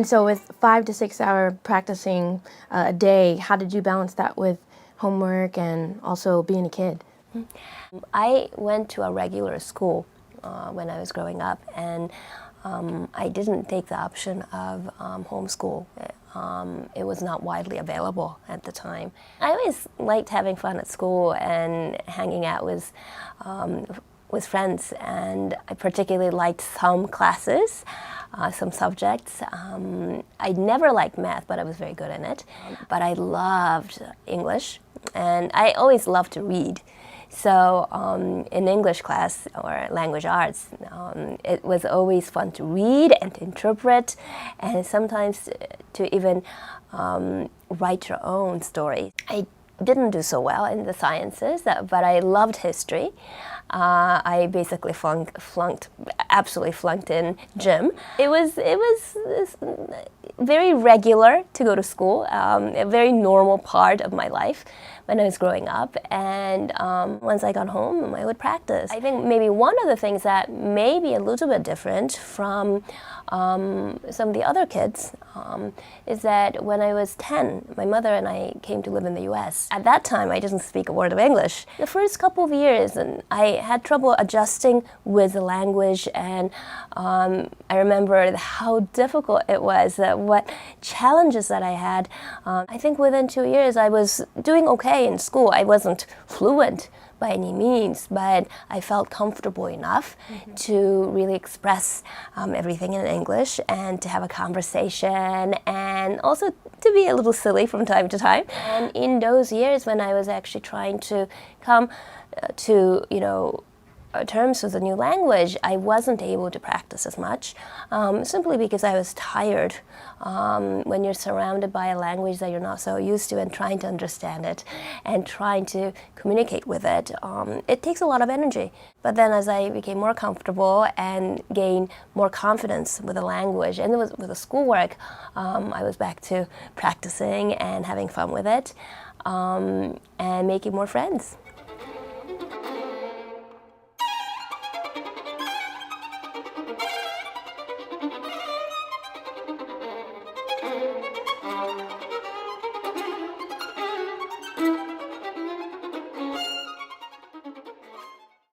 And so with 5 to 6 hour practicing a day, how did you balance that with homework and also being a kid? I went to a regular school when I was growing up, and I didn't take the option of homeschool. It was not widely available at the time. I always liked having fun at school and hanging out with friends, and I particularly liked some classes, some subjects. I never liked math, but I was very good in it. But I loved English, and I always loved to read. So in English class or language arts, it was always fun to read and to interpret, and sometimes to even write your own story. I didn't do so well in the sciences, but I loved history. I basically absolutely flunked in gym. It was very regular to go to school, a very normal part of my life when I was growing up. And once I got home, I would practice. I think maybe one of the things that may be a little bit different from some of the other kids is that when I was 10, my mother and I came to live in the US. At that time, I didn't speak a word of English. The first couple of years, and I had trouble adjusting with the language, and I remember how difficult it was, what challenges that I had. I think within 2 years, I was doing okay in school. I wasn't fluent by any means, but I felt comfortable enough to really express everything in English and to have a conversation, and also to be a little silly from time to time. And in those years when I was actually trying to come to, terms with a new language, I wasn't able to practice as much, simply because I was tired. When you're surrounded by a language that you're not so used to and trying to understand it and trying to communicate with it, it takes a lot of energy. But then as I became more comfortable and gained more confidence with the language and with the schoolwork, I was back to practicing and having fun with it, and making more friends.